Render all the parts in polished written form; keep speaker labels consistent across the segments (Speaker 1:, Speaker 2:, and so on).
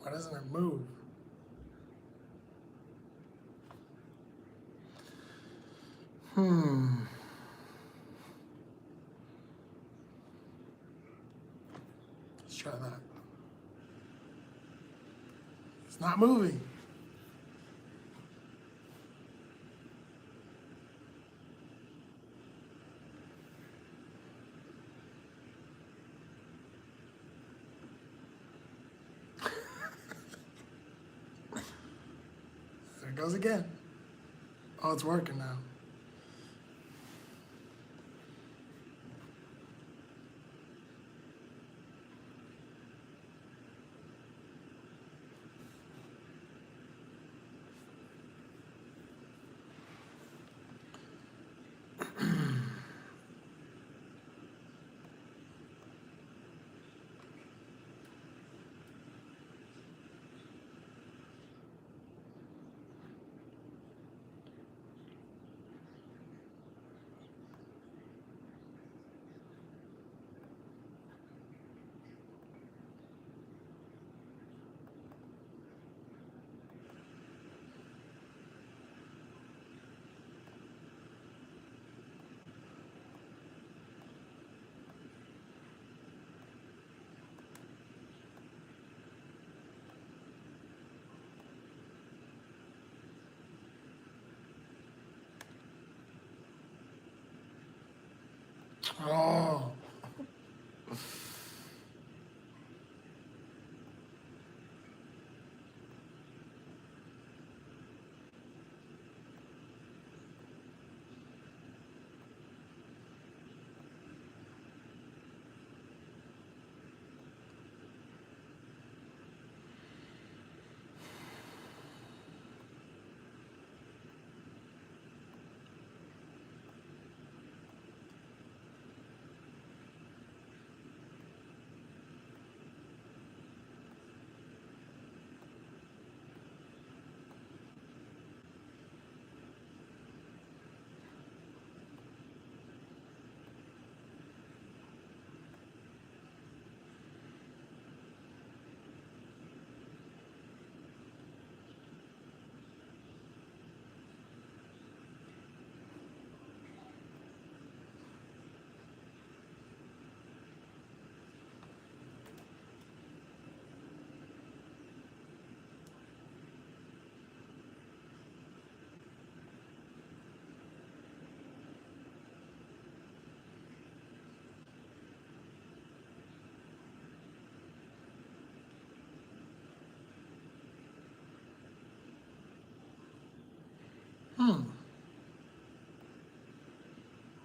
Speaker 1: Why doesn't it move? Let's try that. It's not moving. There it goes again. Oh, it's working now. Oh.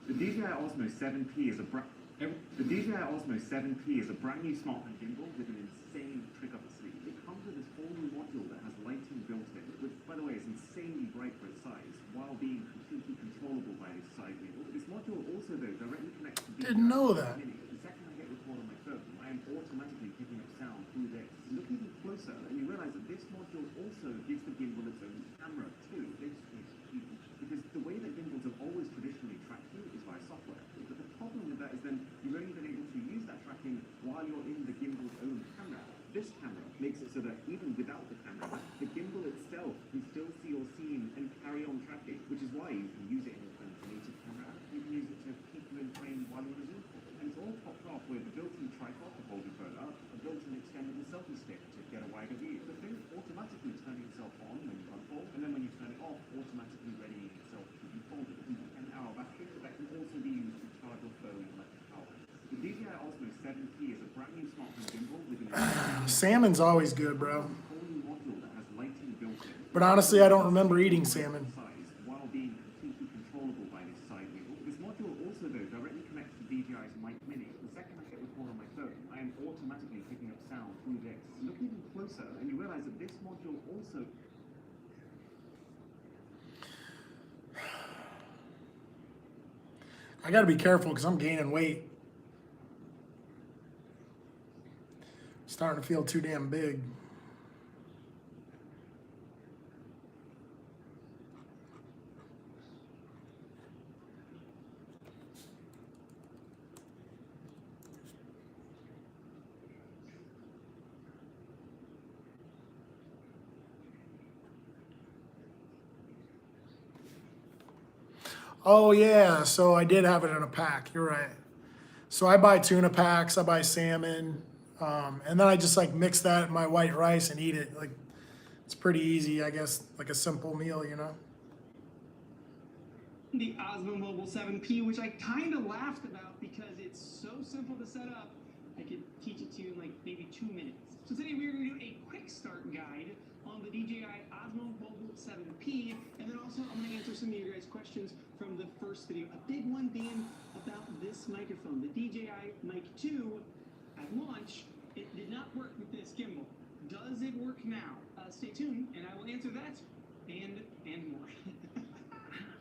Speaker 2: The DJI Osmo 7P is a brand new smartphone gimbal with an insane trick up the sleeve. It comes with this whole new module that has lighting built in, which, by the way, is insanely bright for its size, while being completely controllable by this side wheel. This module also, though, directly connects to DJI
Speaker 1: Didn't know that.
Speaker 2: Mini. The second I hit record on my phone, I am automatically picking up sound through this. Look even closer, and you realize that this module also gives the gimbal its own camera, too. This is huge, because the way that gimbals have always traditionally tracked you is via software. But the problem with that is then you've only been able to use that tracking while you're in the gimbal's own camera. This camera makes it so that even without the camera, the gimbal itself can still see your scene and carry on tracking, which is why you can use it in your phone's native camera. You can use it to keep you in frame while you're on a Zoom call. And it's all topped off with a built-in tripod to hold your phone up, a built-in extendable selfie stick to get a wider view. The thing automatically turning itself on when you unfold, and then when you turn it off, automatically readying itself to be folded. An hour battery that can also be used to charge your phone like power. The DJI Osmo 7P is a brand new smartphone gimbal with an
Speaker 1: Salmon's always good, bro.
Speaker 2: whole new module that has lighting built in.
Speaker 1: But honestly, I don't remember eating salmon.
Speaker 2: Size, while being completely controllable by this side wheel. This module also, though, directly connects to DJI's Mic Mini. The second I hit record on my phone, I am automatically picking up sound through this. Look even closer, and you realize that this module also...
Speaker 1: I gotta be careful because I'm gaining weight. Starting to feel too damn big. Oh yeah, so I did have it in a pack. You're right. So I buy tuna packs, I buy salmon, and then I just like mix that in my white rice and eat it. Like it's pretty easy, I guess, like a simple meal, you know.
Speaker 3: The Osmo Mobile 7P, which I kind of laughed about because it's so simple to set up. I could teach it to you in like maybe 2 minutes. So today we are going to do a quick start guide on the DJI Osmo Mobile 7P, and then also I'm going to answer some of your guys' questions from the first video. A big one being about this microphone, the DJI Mic 2. At launch, it did not work with this gimbal. Does it work now? Stay tuned, and I will answer that and more.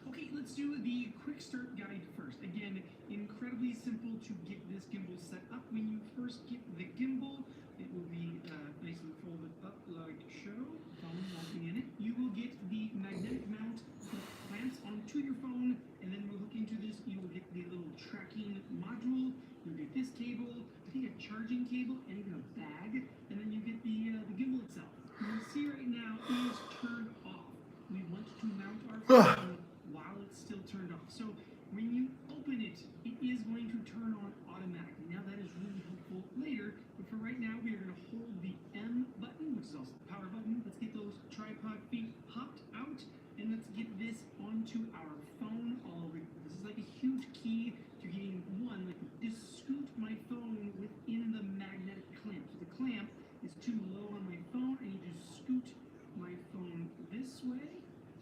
Speaker 3: Okay, let's do the quick start guide first. Again, incredibly simple to get this gimbal set up. When you first get the gimbal, it will be nicely folded up like so. Phone mounting in it. You will get the magnetic mount that clamps onto your phone, and then we'll look into this. You will get the little tracking module. You'll get this cable, I think a charging cable, and even a bag, and then you get the gimbal itself. You will see right now it is turned off. We want to mount our phone while it's still turned off. So when you open it, it is going to turn on automatically. Now that is really helpful later, but for right now we are going to hold the M button, which is also the power button. Let's get those tripod feet popped out, and let's get this onto our phone. This is like a huge key to getting one, like just scoot my phone within the magnetic clamp. So the clamp is too low on my phone, and you just scoot my phone this way.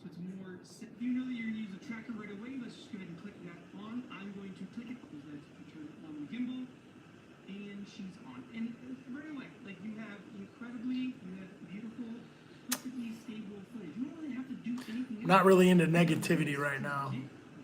Speaker 3: So it's more, if you know that you're going to use the tracker right away, let's just go ahead and click that on. I'm going to click it because I turn on the gimbal, and she's on. And right away, like you have beautiful, perfectly stable footage. You don't really have to do anything else.
Speaker 1: Not really into negativity right now.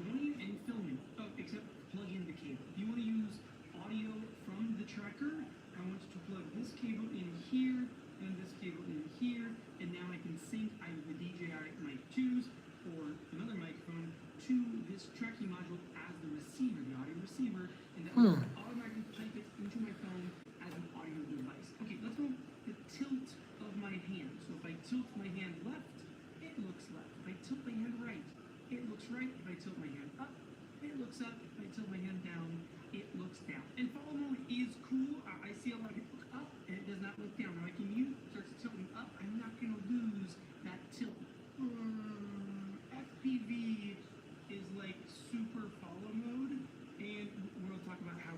Speaker 3: Going and filming, except plug in the cable. If you want to use audio from the tracker, I want you to plug this cable in here, and this cable in here, and now I can sync either the DJI Mic 2s or another microphone to this tracking module as the receiver, the audio receiver, and that will automatically pipe it into my phone as an audio device. Okay, let's go the tilt of my hand. So if I tilt my hand left, it looks left. If I tilt my hand right, it looks right. If I tilt my hand up, it looks up. If I tilt my hand down, it looks down. And follow mode is cool. I see a lot of people look up and it does not look down. Now, like when you start tilting up, I'm not going to lose that tilt. FPV is like super follow mode, and we'll talk about how,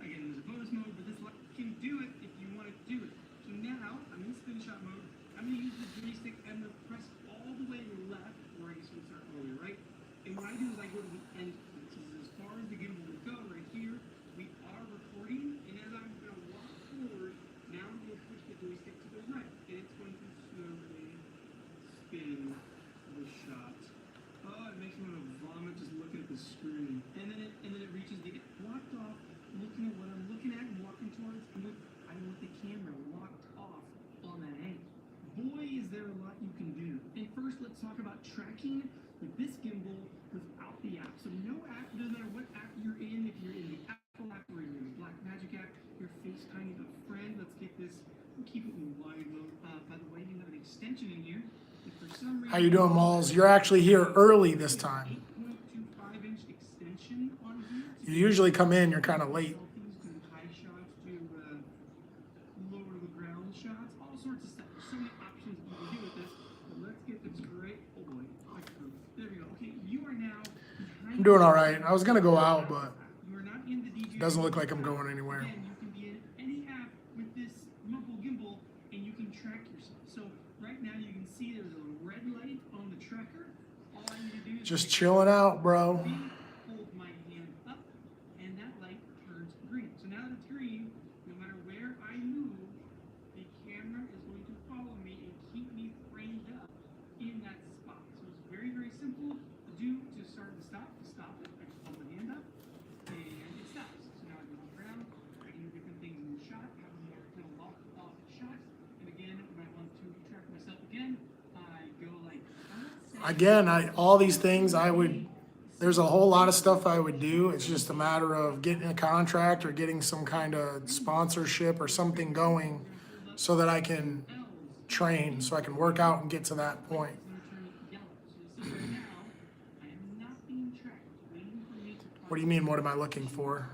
Speaker 3: again, there's a bonus mode, but this can do it if you want to do it. So now, I'm in spin shot mode. I'm going to use the joystick and the press all the way left, where I guess we start earlier, right? And what I do is I go to the end. This is as far as the gimbal will go right here. We are recording, and as I'm going to walk forward, now I'm going to push the joystick to the right, and it's going to slowly spin the shot. Oh, it makes me want to vomit just looking at the screen. And then it reaches to get blocked off, looking at what I'm looking at and walking towards. I want the camera locked off on that angle. Boy, is there a lot you can do. And first, let's talk about tracking with this gimbal without the app. So no app, doesn't matter what app you're in, if you're in the Apple app or you're in the Blackmagic app, you're FaceTiming a friend. Let's get this, we'll keep it in wide mode. By the way, you have an extension in here. If for some reason,
Speaker 1: How you doing, Malls? You're actually here early this time.
Speaker 3: 8.25-inch extension on here.
Speaker 1: You usually come in, you're kind of late.
Speaker 3: Selfies, do high shots, do lower the ground shots, all sorts of stuff. There's so many options you can do with this. But let's get this great. Oh boy, there we go. Okay, you are now behind.
Speaker 1: I'm doing all right. I was gonna go out, but
Speaker 3: you are not in the DJI.
Speaker 1: it doesn't look like I'm going anywhere.
Speaker 3: Again, you can be in any app with this mobile gimbal, and you can track yourself. So right now you can see there's a red light on the tracker. All I need to do is
Speaker 1: Just chilling out, bro.
Speaker 3: hold my hand up, and that light turns green. So now that it's green, no matter where I move, the camera is going to follow me and keep me framed up in that spot. So it's very, very simple to do to start and stop. To stop it, I just hold my hand up, and it stops. So now I can walk around, I can do different things in the shot, have a more kind of locked off shot. And again, when I want to track myself again, I go like
Speaker 1: Again, all these things there's a whole lot of stuff I would do. It's just a matter of getting a contract or getting some kind of sponsorship or something going so that I can train, so I can work out and get to that point.
Speaker 3: It's going to turn yellow. So you'll see right now, I am not being tracked.
Speaker 1: What do you mean, what am I looking for?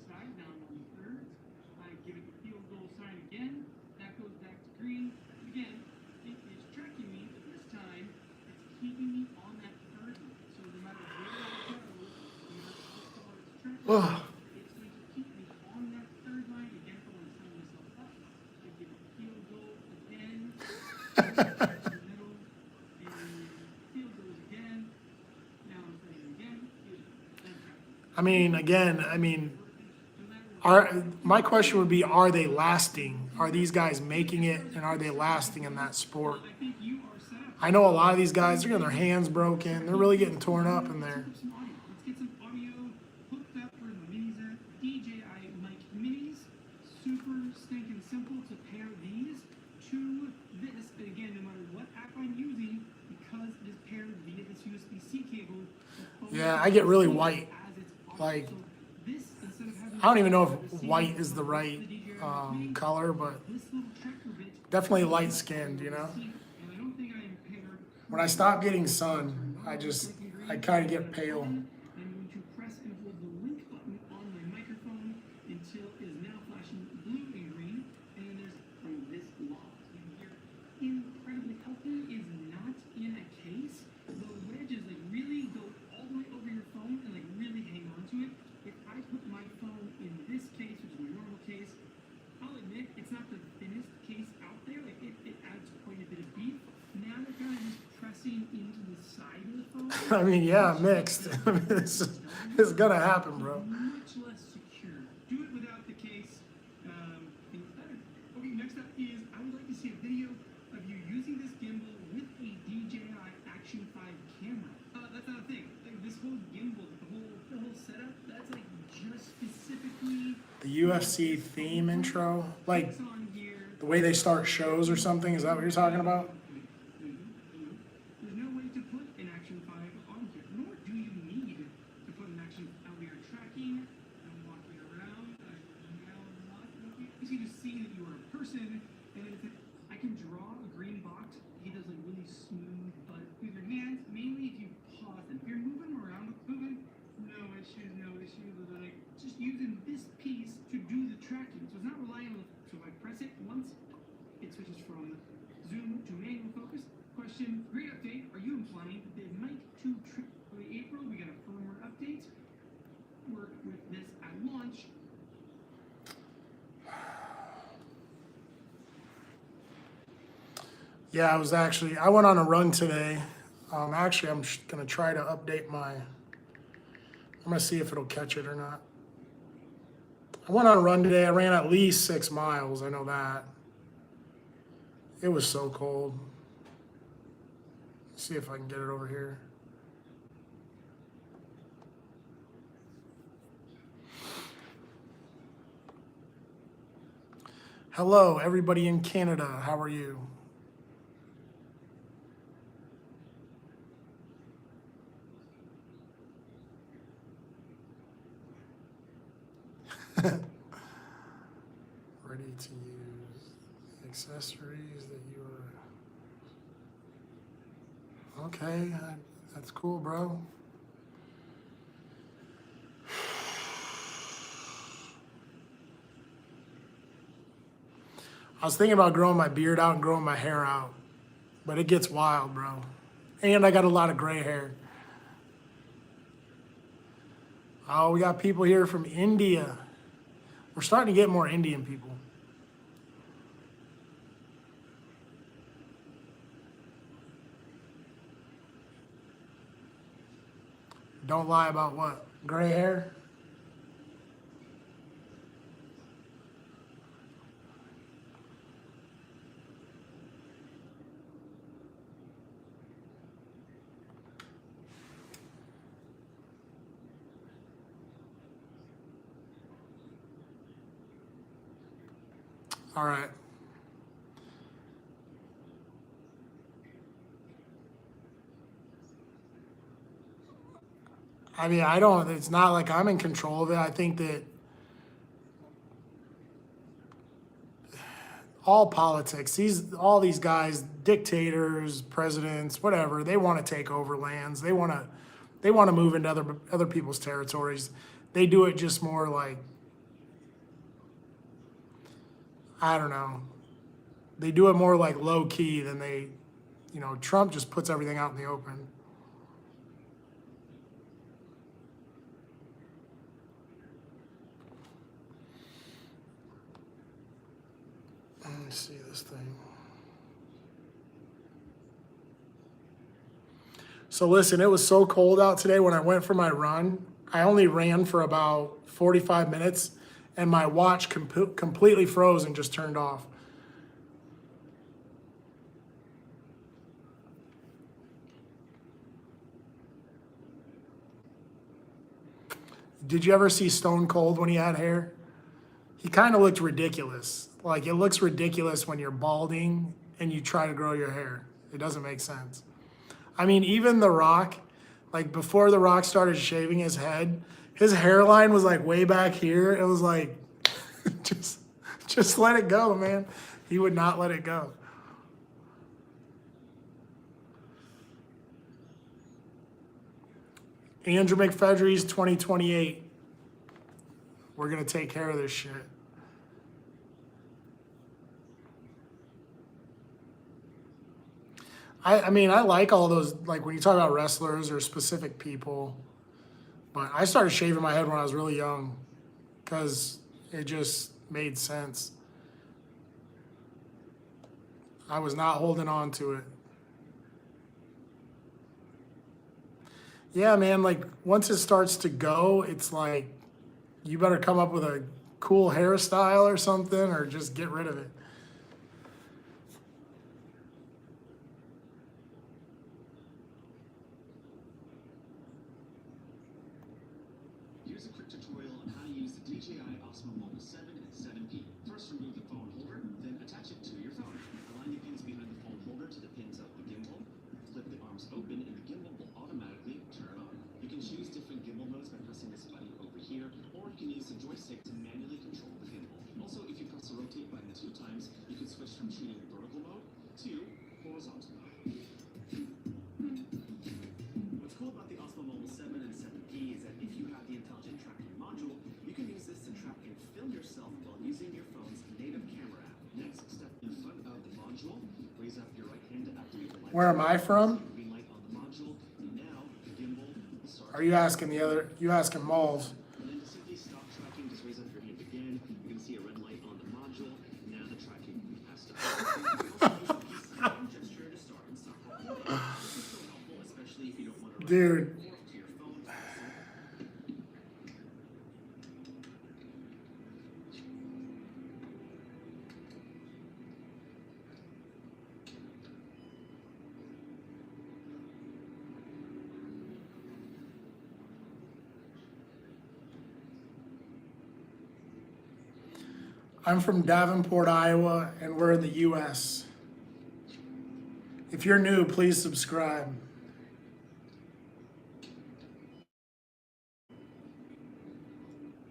Speaker 3: Side down on the third. I give it the field goal sign again. That goes back to green. Again, it is tracking me, but this time it's keeping me on that third line. So no matter where I go, no matter how far it's tracking,
Speaker 1: Ugh.
Speaker 3: it's going to keep me on that third line. Again, if I want to sign myself up, I give it the field goal again. Middle, and field goes again. Now I'm playing again.
Speaker 1: I mean, my question would be, are they lasting? Are these guys making it, and are they lasting in that sport?
Speaker 3: I think you are set up.
Speaker 1: I know a lot of these guys, they're getting their hands broken. They're really getting torn up in there.
Speaker 3: Some audio. Let's get some audio hooked up for the minis at DJI Mic Minis. Super stinking simple to pair these to this. And again, no matter what app I'm using, because it is paired via this USB-C cable. the phone
Speaker 1: Yeah, I get really
Speaker 3: will
Speaker 1: white.
Speaker 3: as its audio.
Speaker 1: Like,
Speaker 3: So this, instead of having
Speaker 1: I don't even know
Speaker 3: the
Speaker 1: if
Speaker 3: same
Speaker 1: white is the right color, but
Speaker 3: this little tracker bit
Speaker 1: definitely light skinned, you know?
Speaker 3: and I don't think I am paired.
Speaker 1: When I stop getting sun, I kind of get pale.
Speaker 3: I'm going to press and hold the link button on my microphone until it is now flashing blue and green. And then there's from this lock. You can hear incredibly healthy is not in a case. The wedges like really go all the way over your phone and like really hang on to it. If I put my phone in this case, which is my normal case, I'll admit it's not the thinnest case out there. Like it adds quite a bit of beef. Now they're kind of just pressing into the side of the phone.
Speaker 1: I mean, yeah, mixed. It's gonna happen, bro.
Speaker 3: Much less secure. Do it without the case. Things better. Okay, next up is I would like to see a video of you using this gimbal with a DJI Action 5 camera. That's not a thing. Like this whole gimbal, the whole setup, that's like just specifically
Speaker 1: The UFC theme intro, like
Speaker 3: what's on here.
Speaker 1: the way they start shows or something, is that what you're talking about?
Speaker 3: There's no way to put an Action 5 on here, nor do you need to put an Action. Now we are tracking and walking around. Now not looking. It's easy to see that you are a person, and then it's like, I can draw a green box. He does like really smooth, but with your hands, mainly if you pause them. If you're moving around with moving, no issues. Like just using this piece to do the tracking. So it's not relying on. So if I press it once, it switches from zoom to manual focus. Question, great update. Are you implying that the Mic 2 trip for April? We got a firmware update. Work with this at launch.
Speaker 1: Yeah, I went on a run today. Actually, I'm gonna try to update I'm gonna see if it'll catch it or not. I went on a run today. I ran at least 6 miles. I know that. It was so cold. Let's see if I can get it over here. Hello, everybody in Canada. How are you? Ready to use accessories that you are. Okay, that's cool, bro. I was thinking about growing my beard out and growing my hair out, but it gets wild, bro. And I got a lot of gray hair. Oh, we got people here from India. We're starting to get more Indian people. Don't lie about what? Gray hair? All right. I mean, it's not like I'm in control of it. I think that all politics, all these guys, dictators, presidents, whatever, they want to take over lands. They want they want to move into other people's territories. They do it just more like, I don't know. They do it more like low key than they, Trump just puts everything out in the open. Let me see this thing. So listen, it was so cold out today when I went for my run. I only ran for about 45 minutes and my watch completely froze and just turned off. Did you ever see Stone Cold when he had hair? He kind of looked ridiculous. Like, it looks ridiculous when you're balding and you try to grow your hair. It doesn't make sense. I mean, even The Rock, like before The Rock started shaving his head, his hairline was like way back here. It was like, just let it go, man. He would not let it go. Andrew McFedries, 2028. We're going to take care of this shit. I mean, I like all those, like when you talk about wrestlers or specific people, but I started shaving my head when I was really young because it just made sense. I was not holding on to it. Yeah, man, like once it starts to go, it's like you better come up with a cool hairstyle or something or just get rid of it.
Speaker 3: Here's a quick tutorial on how to use the DJI Osmo Mobile 7 and 7P. First, remove the phone holder, then attach it to your phone. Align the pins behind the phone holder to the pins of the gimbal. Flip the arms open and the gimbal will automatically turn on. You can choose different gimbal modes by pressing this button over here, or you can use the joystick to manually control the gimbal. Also, if you press the rotate button 2 times, you can switch from shooting in vertical mode to horizontal mode. What's cool about the Osmo Mobile 7 and 7P is that if you have the intelligent tracking module, you can use this to track and film yourself while using your phone's native camera app. Next, step in front of the module, raise up your right hand to activate the light.
Speaker 1: Where am I from?
Speaker 3: Green light on the module, and now the gimbal will start.
Speaker 1: Are you asking you asking Malls?
Speaker 3: And then to simply stop tracking, just raise up your hand again. You can see a red light on the module. Now the tracking has stopped. You can also use the same gesture to start and stop recording. This is so helpful, especially if you don't want to
Speaker 1: Dude.
Speaker 3: to your phone.
Speaker 1: I'm from Davenport, Iowa, and we're in the U.S. If you're new, please subscribe.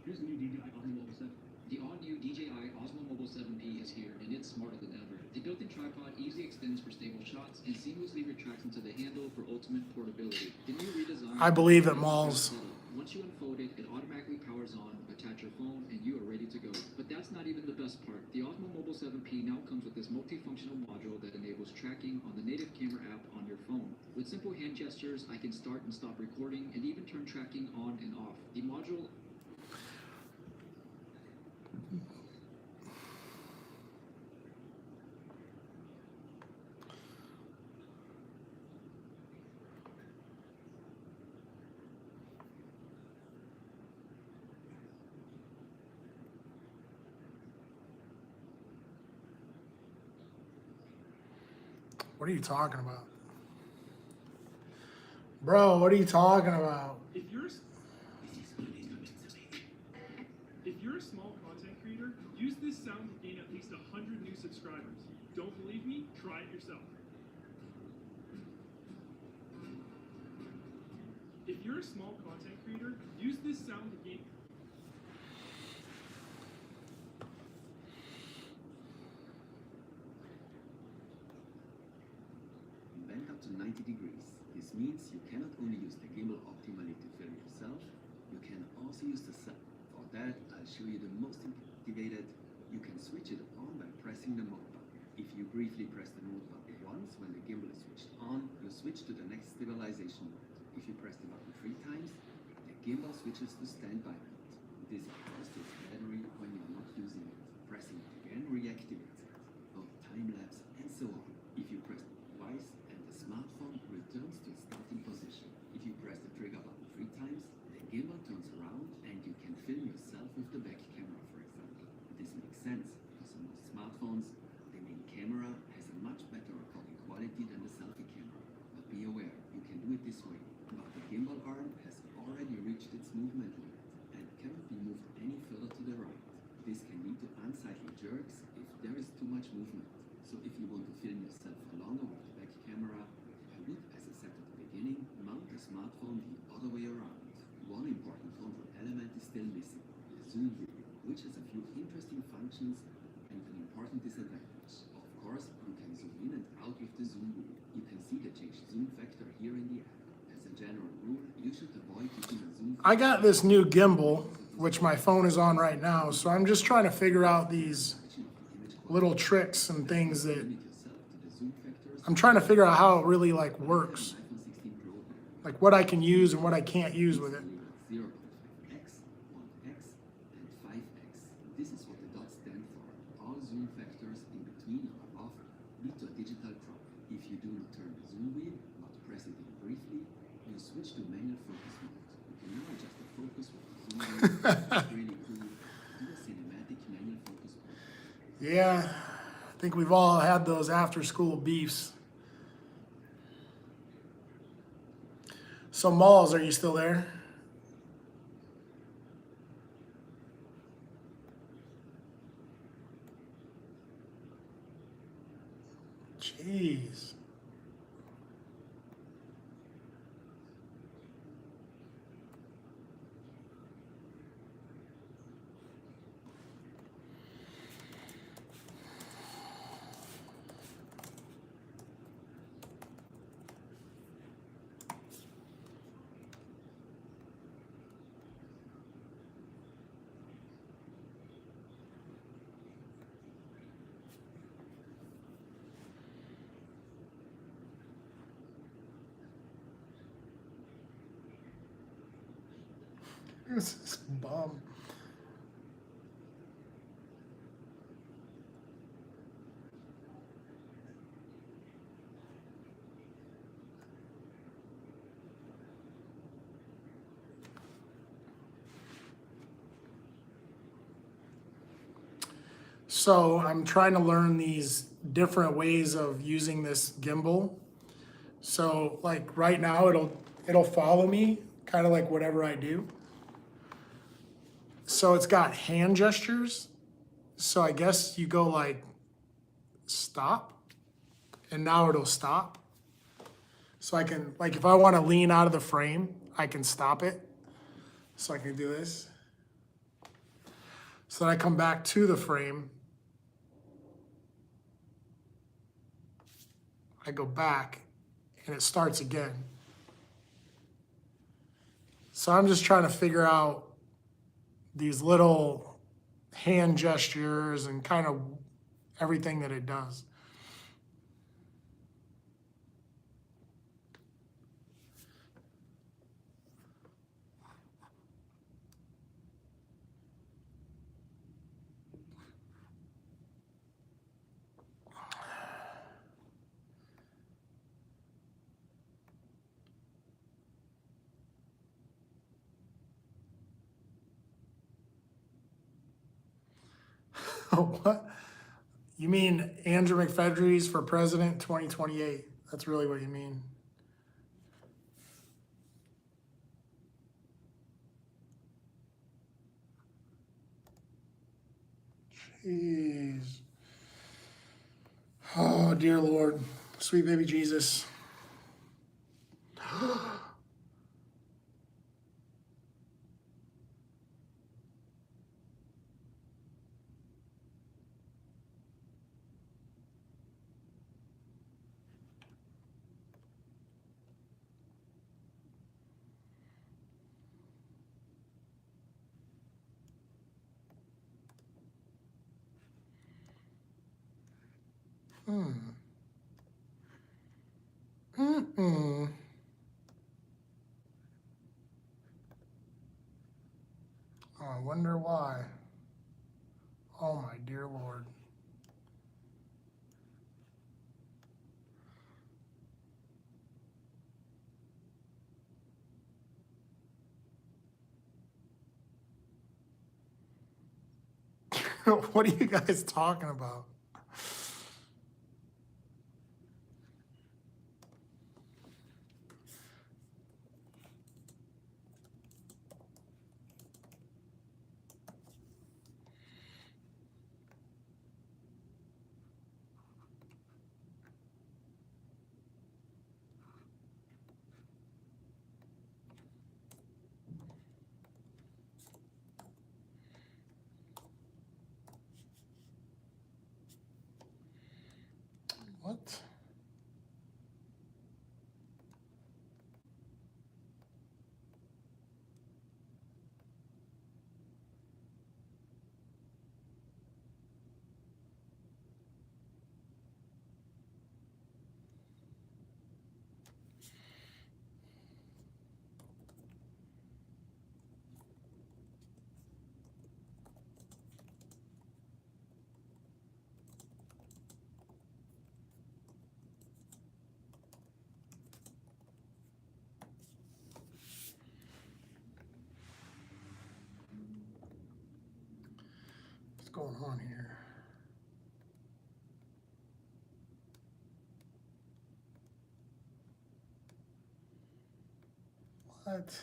Speaker 3: Here's the new DJI Osmo Mobile 7. The all-new DJI Osmo Mobile 7P is here, and it's smarter than ever. The built-in tripod easily extends for stable shots and seamlessly retracts into the handle for ultimate portability. The new redesign.
Speaker 1: I believe it, Malls.
Speaker 3: Once you unfold it, it automatically powers on, attach your phone, and you are ready to go. But that's not even the best part. The Osmo Mobile 7P now comes with this multifunctional module that enables tracking on the native camera app on your phone. With simple hand gestures, I can start and stop recording and even turn tracking on and off. The module
Speaker 1: What are you talking about? Bro, what are you talking about?
Speaker 2: If you're a small content creator, use this sound to gain at least 100 new subscribers. Don't believe me? Try it yourself. If you're a small content creator, use this sound to gain.
Speaker 3: Venta
Speaker 4: to 90 degrees. This means you cannot only use the gimbal optimally to film yourself, you can also use the sun. For that, I'll show you the most activated. You can switch it on by pressing the mode button. If you briefly press the mode button once when the gimbal is switched on, you switch to the next stabilization mode. If you press the button 3 times, the gimbal switches to standby mode. This applies to its battery when you're not using it. Pressing it again reactivates it, both time-lapse and so on. If you press it twice and the smartphone returns to its starting position. If you press the trigger button 3 times, the gimbal turns around and you can film yourself with the back camera, for example. This makes sense because on most smartphones, the main camera has a much better recording quality than the selfie camera. But be aware, you can do it this way. But the gimbal arm has already reached its movement limit and cannot be moved any further to the right. This can lead to unsightly jerks if there is too much movement. So if you want to film yourself for longer with the back camera, I would, as I said at the beginning, mount the smartphone the other way around. One important control element is still missing, the zoom wheel, which has a few interesting functions and an important disadvantage. Of course, you can zoom in and out with the zoom wheel. You can see the changed zoom factor here in the app. As a general rule, you should avoid using a zoom factor.
Speaker 1: I got this new gimbal, which my phone is on right now, so I'm just trying to figure out these little tricks and things that I'm trying to figure out how it really like works, like what I can use and what I can't use with it.
Speaker 4: 0.5x, 1x, and 5x. This is what the dots stand for. All zoom factors in between or off lead to a digital crop. If you do not turn the zoom wheel, but press it in briefly, you switch to manual focus mode. You can now adjust the focus with the zoom wheel. It's really cool. Do a cinematic manual focus mode.
Speaker 1: Yeah, I think we've all had those after school beefs. So Malls, are you still there? Jeez. This is bum. So I'm trying to learn these different ways of using this gimbal. So like right now it'll follow me kind of like whatever I do. So it's got hand gestures. So I guess you go like stop and now it'll stop. So I can, like if I want to lean out of the frame, I can stop it. So I can do this. So then I come back to the frame. I go back and it starts again. So I'm just trying to figure out these little hand gestures and kind of everything that it does. What? You mean Andrew McFedries for president 2028? That's really what you mean. Jeez. Oh, dear Lord. Sweet baby Jesus. Mm-mm. I wonder why. Oh my dear Lord. What are you guys talking about? What? What's going on here? What?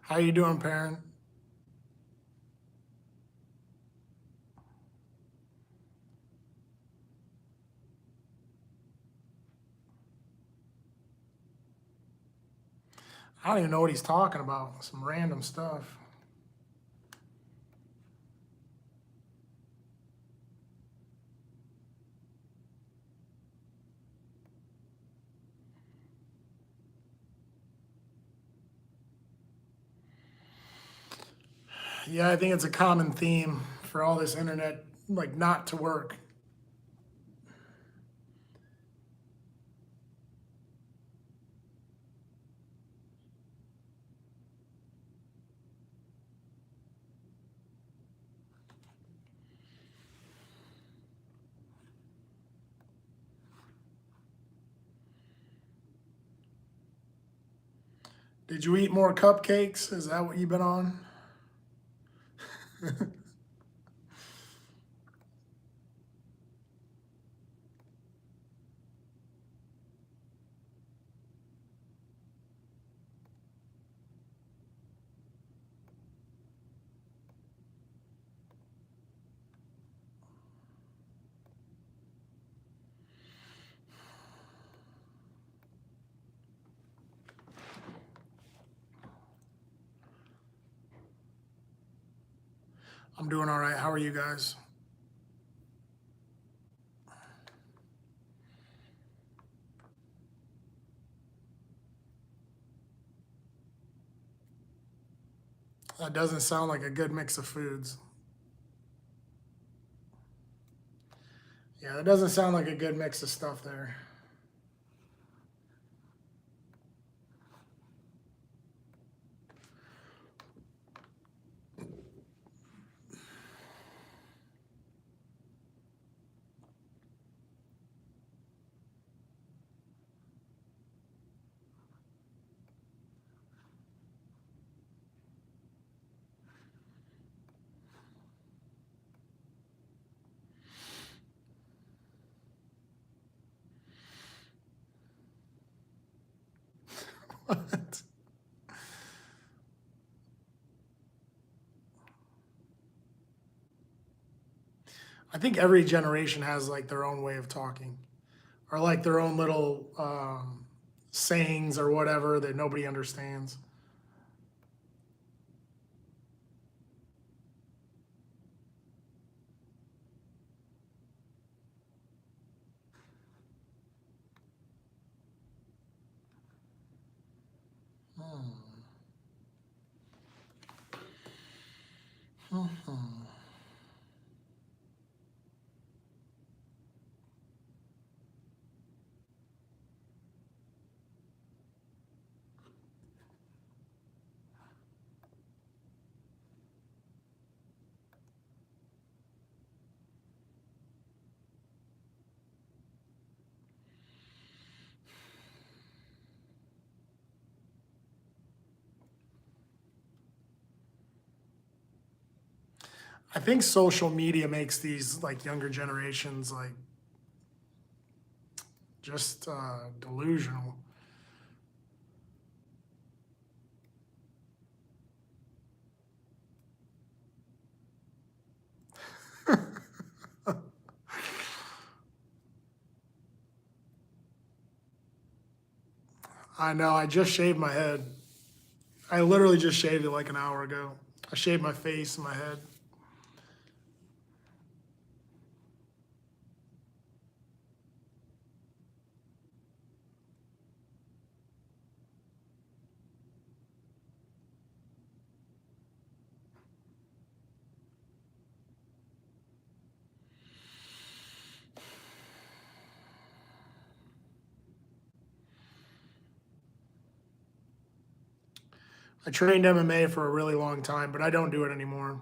Speaker 1: How you doing, parent? I don't even know what he's talking about. Some random stuff. Yeah, I think it's a common theme for all this internet, like not to work. Did you eat more cupcakes? Is that what you've been on? I'm doing all right. How are you guys? That doesn't sound like a good mix of foods. Yeah, that doesn't sound like a good mix of stuff there. What? I think every generation has like their own way of talking, or like their own little sayings or whatever that nobody understands. I think social media makes these like younger generations like just delusional. I know. I just shaved my head. I literally just shaved it like an hour ago. I shaved my face and my head. I trained MMA for a really long time, but I don't do it anymore.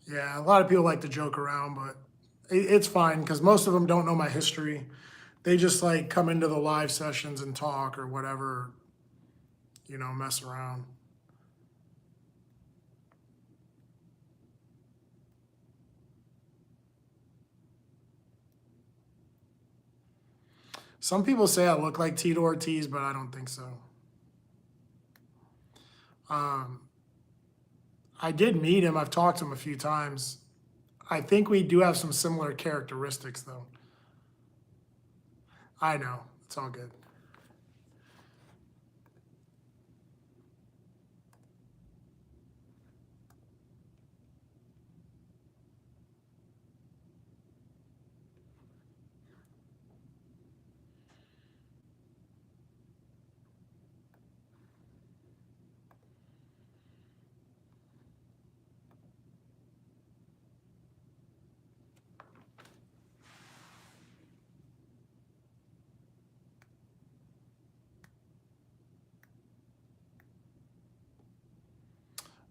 Speaker 1: Yeah, a lot of people like to joke around, but it's fine because most of them don't know my history. They just like come into the live sessions and talk or whatever, mess around. Some people say I look like Tito Ortiz, but I don't think so. Um, I did meet him. I've talked to him a few times. I think we do have some similar characteristics, though. I know. It's all good.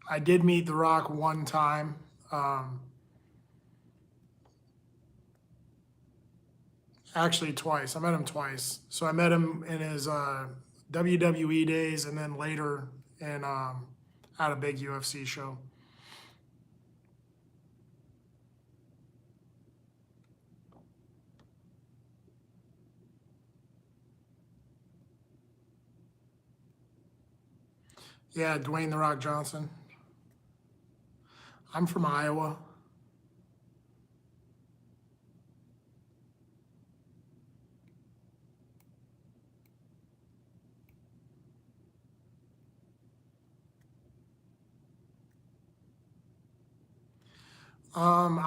Speaker 1: I did meet The Rock one time. Actually, twice. I met him twice. So I met him in his WWE days, and then later in at a big UFC show. Yeah, Dwayne The Rock Johnson. I'm from Iowa.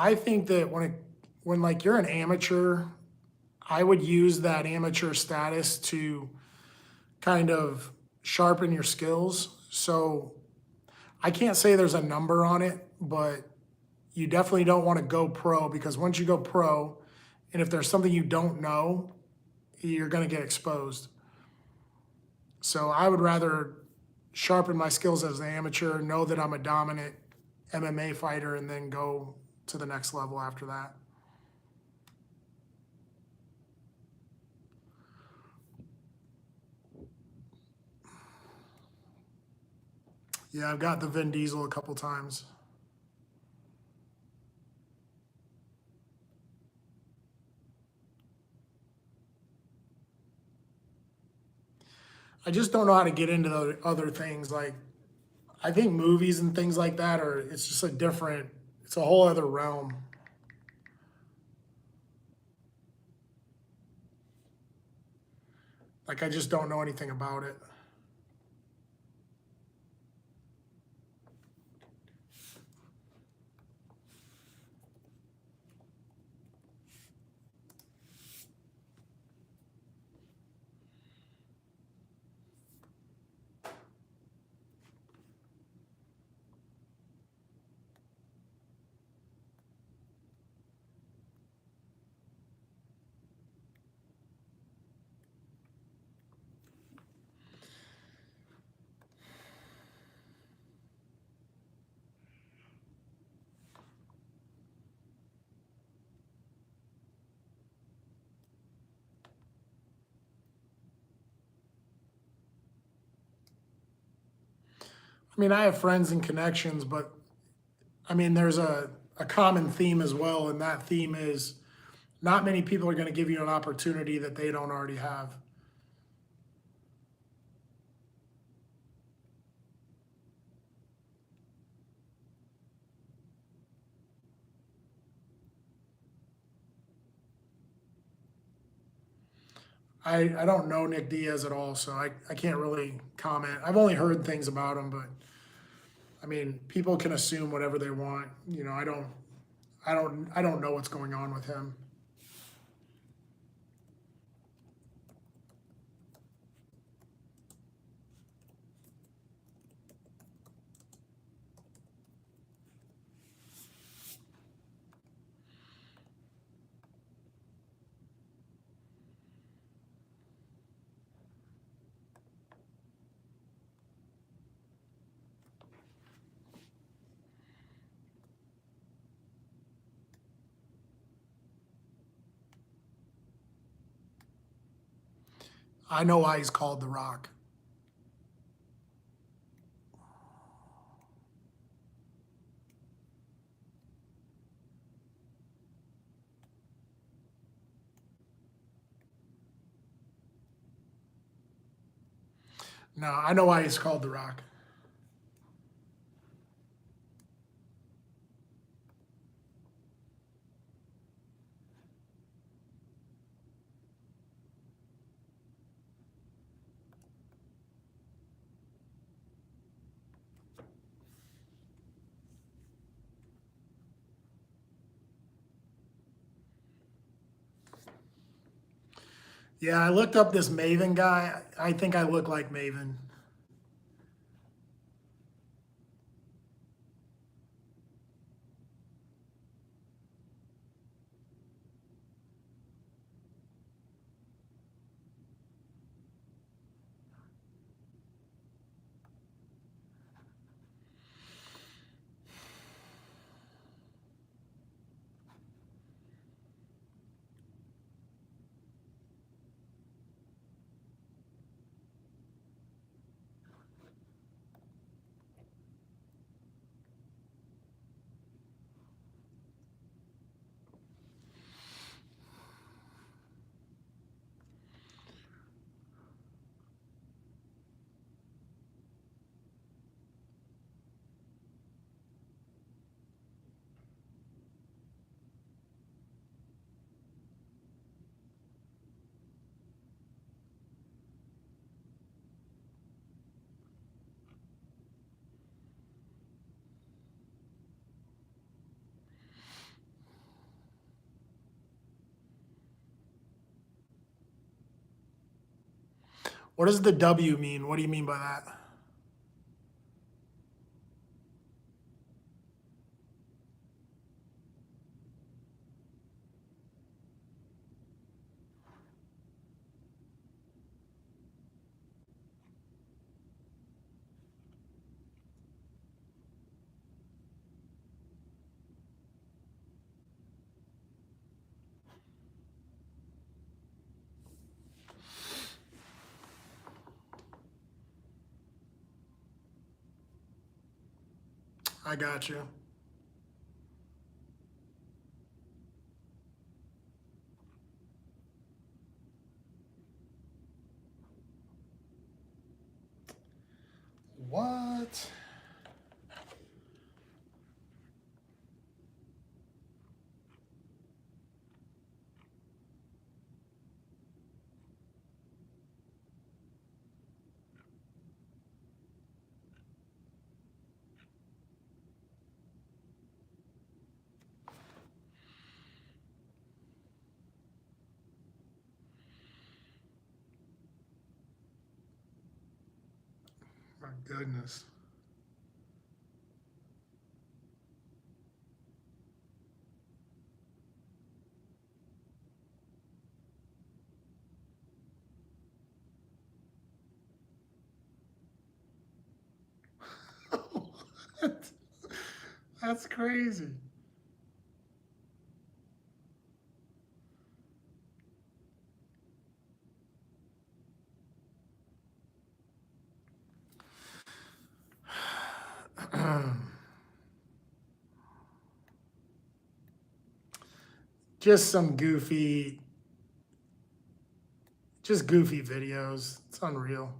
Speaker 1: I think that when like you're an amateur, I would use that amateur status to kind of sharpen your skills. So I can't say there's a number on it, but you definitely don't want to go pro, because once you go pro, and if there's something you don't know, you're going to get exposed. So I would rather sharpen my skills as an amateur, know that I'm a dominant MMA fighter, and then go to the next level after that. Yeah, I've got the Vin Diesel a couple times. I just don't know how to get into the other things. Like, I think movies and things like that it's just it's a whole other realm. Like, I just don't know anything about it. I mean, I have friends and connections, but I mean, there's a common theme as well, and that theme is not many people are going to give you an opportunity that they don't already have. I don't know Nick Diaz at all, so I can't really comment. I've only heard things about him, but I mean, people can assume whatever they want. You know, I don't know what's going on with him. I know why he's called The Rock. No, I know why he's called The Rock. Yeah, I looked up this Maven guy. I think I look like Maven. What does the W mean? What do you mean by that? I got you. What? My goodness. That's crazy. Just some goofy videos. It's unreal.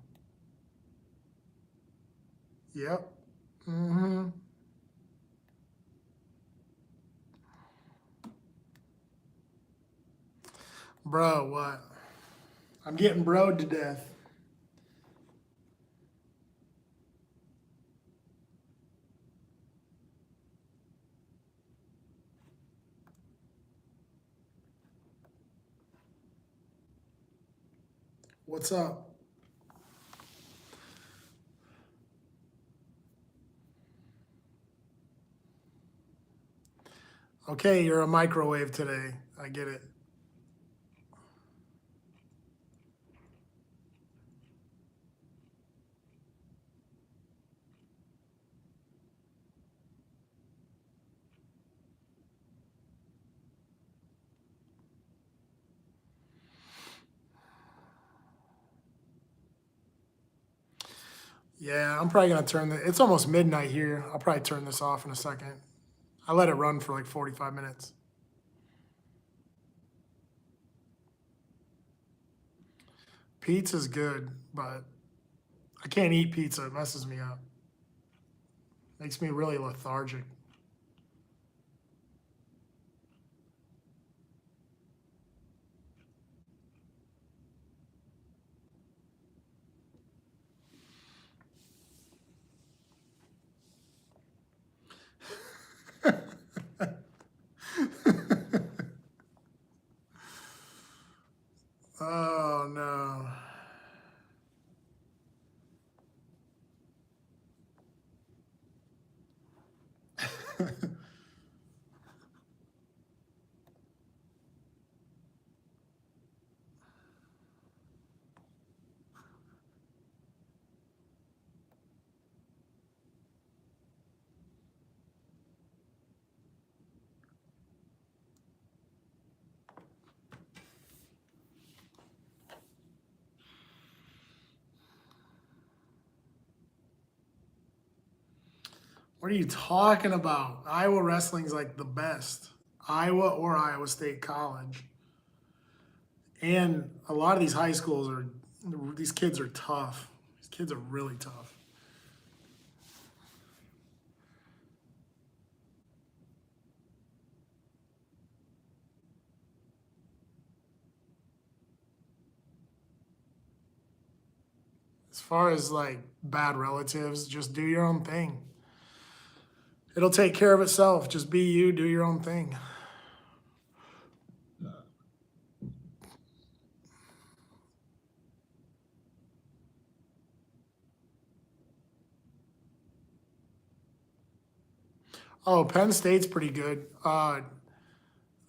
Speaker 1: Yep. Mm-hmm. Bro, what? I'm getting broed to death. What's up? Okay, you're a microwave today. I get it. Yeah, I'm probably gonna turn it's almost midnight here. I'll probably turn this off in a second. I let it run for like 45 minutes. Pizza's good, but I can't eat pizza. It messes me up. Makes me really lethargic. Oh What are you talking about? Iowa wrestling's like the best. Iowa or Iowa State College. And a lot of these high schools are, these kids are tough. These kids are really tough. As far as like bad relatives, just do your own thing. It'll take care of itself. Just be you, do your own thing. Oh, Penn State's pretty good.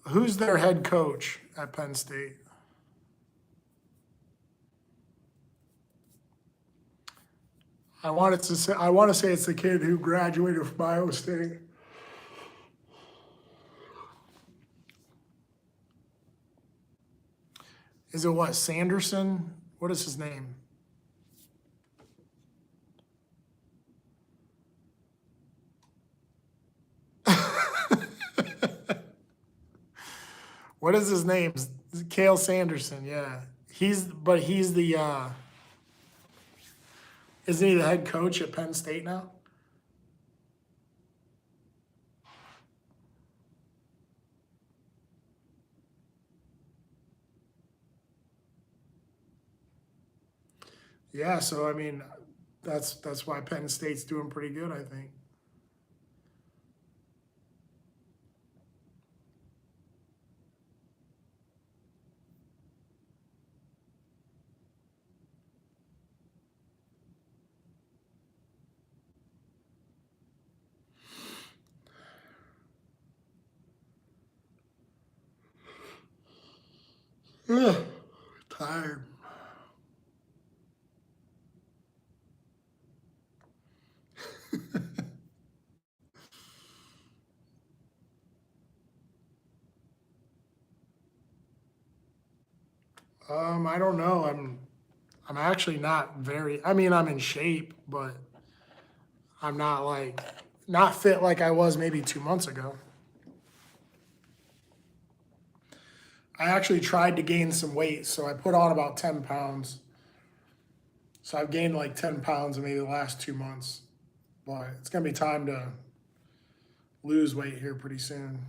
Speaker 1: Who's their head coach at Penn State? I want to say it's the kid who graduated from Iowa State. Is it what, Sanderson? What is his name? What is his name? Cale Sanderson, yeah. He's the isn't he the head coach at Penn State now? Yeah, so I mean, that's why Penn State's doing pretty good, I think. Ugh, tired. I don't know. I'm actually not very. I mean, I'm in shape, but I'm not like not fit like I was maybe 2 months ago. I actually tried to gain some weight, so I put on about 10 pounds. So I've gained like 10 pounds in maybe the last 2 months, but it's gonna be time to lose weight here pretty soon.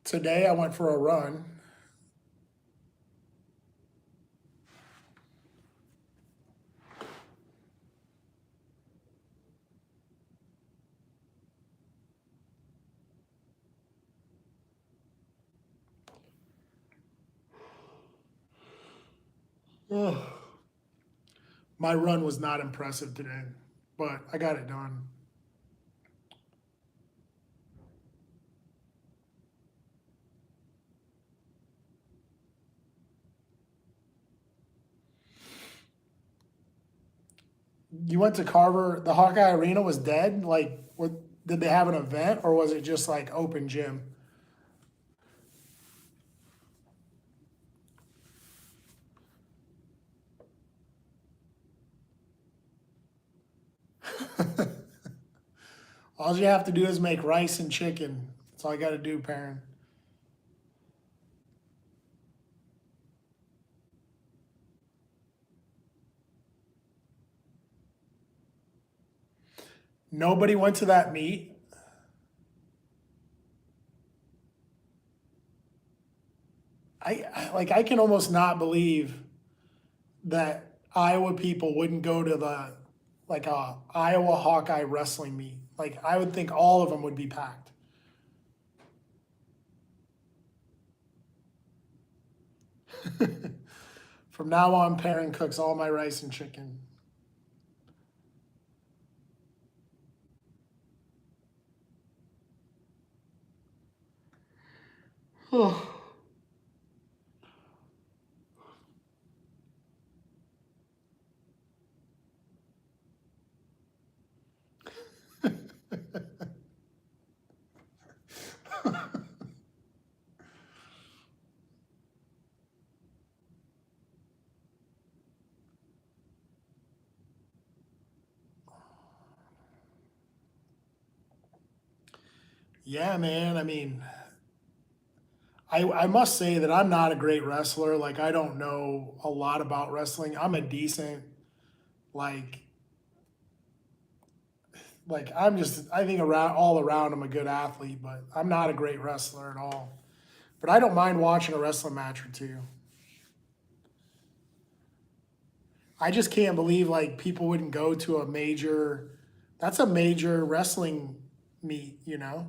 Speaker 1: Today I went for a run. Ugh. My run was not impressive today, but I got it done. You went to Carver, the Hawkeye Arena was dead? Like, what, did they have an event or was it just like open gym? All you have to do is make rice and chicken. That's all you got to do, Perrin. Nobody went to that meet. I can almost not believe that Iowa people wouldn't go to the like a Iowa Hawkeye wrestling meet. Like I would think all of them would be packed. From now on, Perrin cooks all my rice and chicken. Oh. Yeah, man. I mean, I must say that I'm not a great wrestler. Like, I don't know a lot about wrestling. I'm a decent, like, I think around all around I'm a good athlete, but I'm not a great wrestler at all. But I don't mind watching a wrestling match or two. I just can't believe like people wouldn't go to a major, that's a major wrestling meet, you know?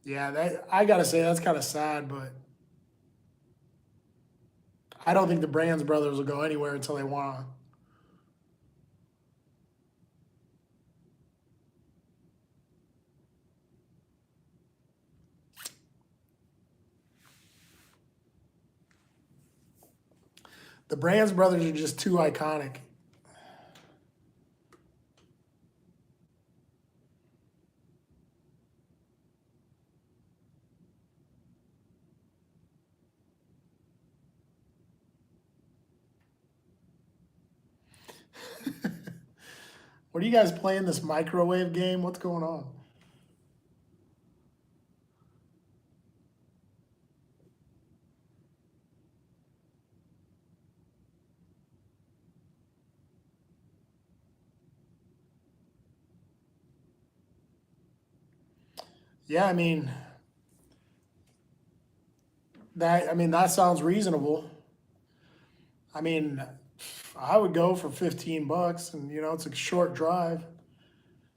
Speaker 1: Yeah, that I gotta say that's kind of sad, but I don't think the Brands brothers will go anywhere until they wanna. The Brands brothers are just too iconic. What are you guys playing this microwave game? What's going on? Yeah, I mean that sounds reasonable. I mean, I would go for 15 bucks and it's a short drive.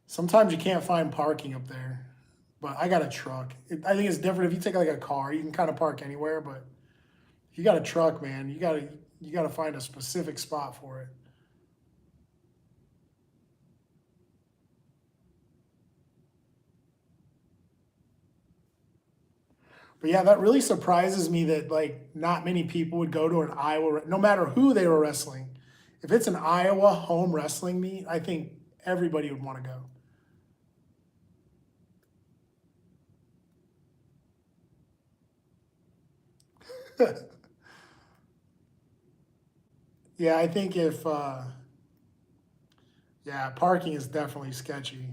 Speaker 1: Sometimes you can't find parking up there, but I got a truck. I think it's different if you take like a car, you can kind of park anywhere, but if you got a truck, man, you got to find a specific spot for it. But yeah, that really surprises me that like not many people would go to an Iowa, no matter who they were wrestling. If it's an Iowa home wrestling meet, I think everybody would want to go. Yeah, I think if yeah, parking is definitely sketchy.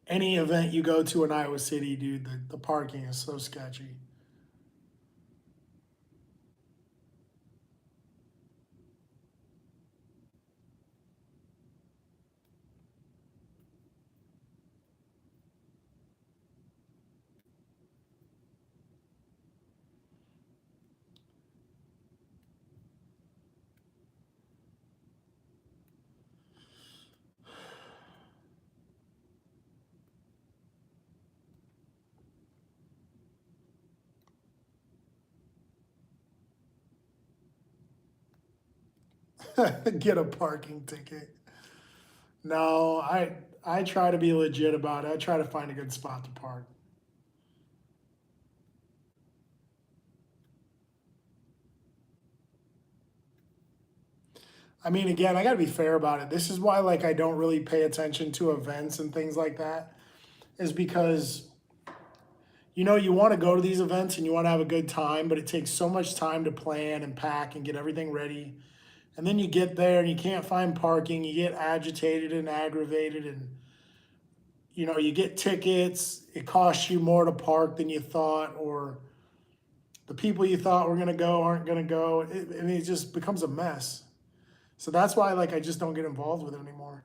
Speaker 1: Any event you go to in Iowa City, dude, the parking is so sketchy. Get a parking ticket. No, I try to be legit about it. I try to find a good spot to park. I mean, again, I got to be fair about it. This is why like I don't really pay attention to events and things like that is because you want to go to these events and you want to have a good time, but it takes so much time to plan and pack and get everything ready. And then you get there and you can't find parking, you get agitated and aggravated and you get tickets, it costs you more to park than you thought or the people you thought were going to go aren't going to go. I mean, it just becomes a mess. So that's why like I just don't get involved with it anymore.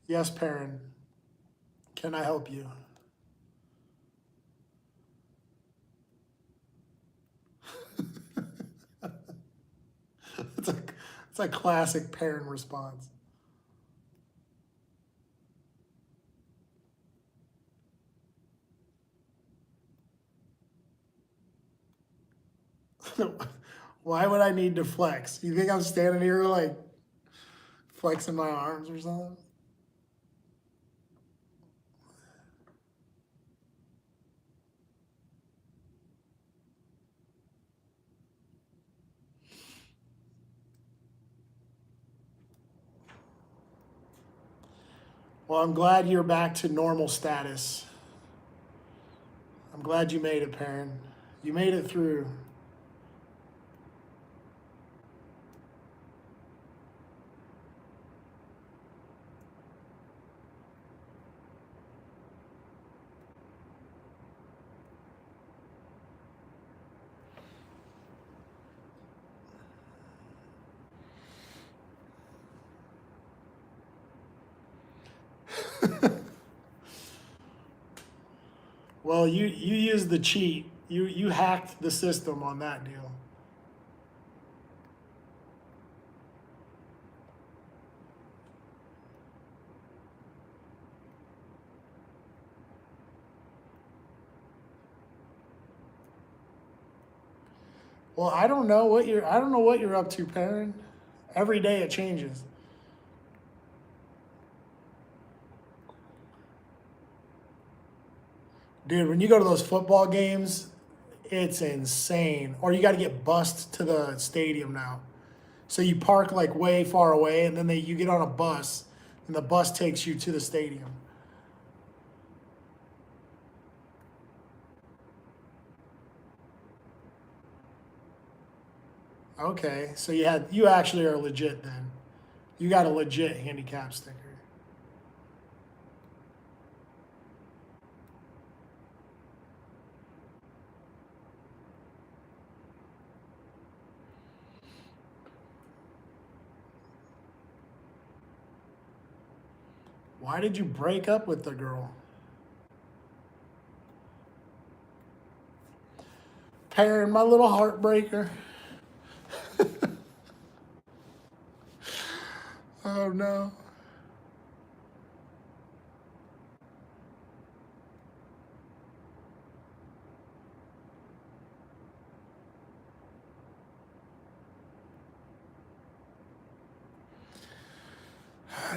Speaker 1: Yes, Perrin, can I help you? It's a, It's like classic parent response. Why would I need to flex? You think I'm standing here like flexing my arms or something? Well, I'm glad you're back to normal status. I'm glad you made it, Perrin. You made it through. Well, you used the cheat. You hacked the system on that deal. Well, I don't know what you're up to, Perrin. Every day it changes. Dude, when you go to those football games, it's insane. Or you got to get bused to the stadium now. So you park like way far away, and then you get on a bus, and the bus takes you to the stadium. Okay, so you actually are legit then. You got a legit handicap sticker. Why did you break up with the girl? Perrin, my little heartbreaker. Oh no.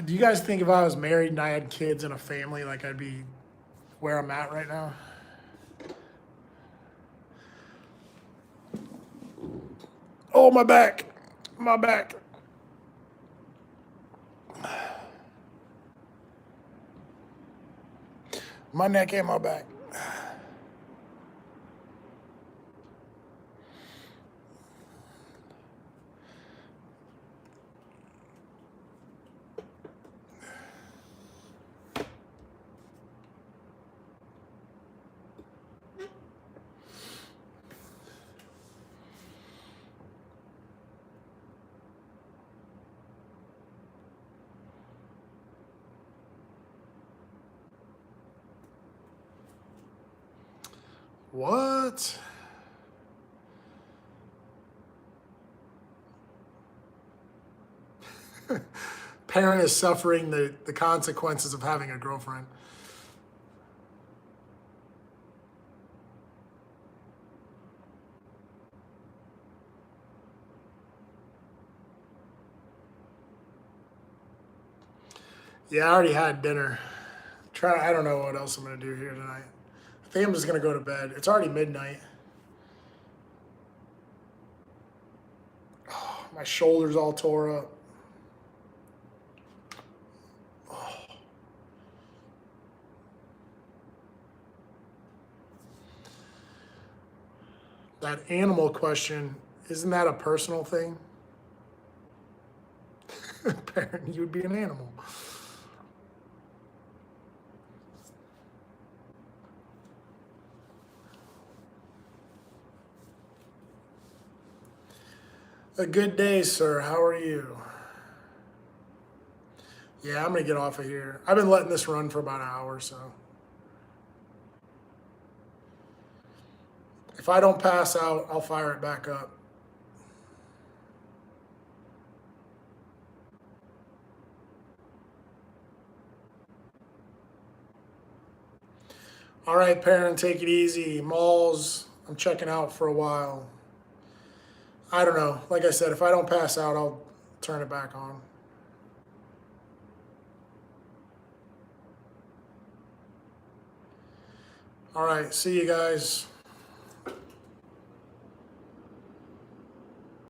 Speaker 1: Do you guys think if I was married and I had kids and a family, like I'd be where I'm at right now? Oh, my back. My back. My neck and my back. What? Parent is suffering the consequences of having a girlfriend. Yeah, I already had dinner. I don't know what else I'm gonna do here tonight. I think I'm just gonna go to bed. It's already midnight. Oh, my shoulder's all tore up. That animal question, isn't that a personal thing? Parent, you would be an animal. A good day, sir. How are you? Yeah, I'm gonna get off of here. I've been letting this run for about an hour, so. If I don't pass out, I'll fire it back up. All right, parent, take it easy. Malls, I'm checking out for a while. I don't know. Like I said, if I don't pass out, I'll turn it back on. All right, see you guys.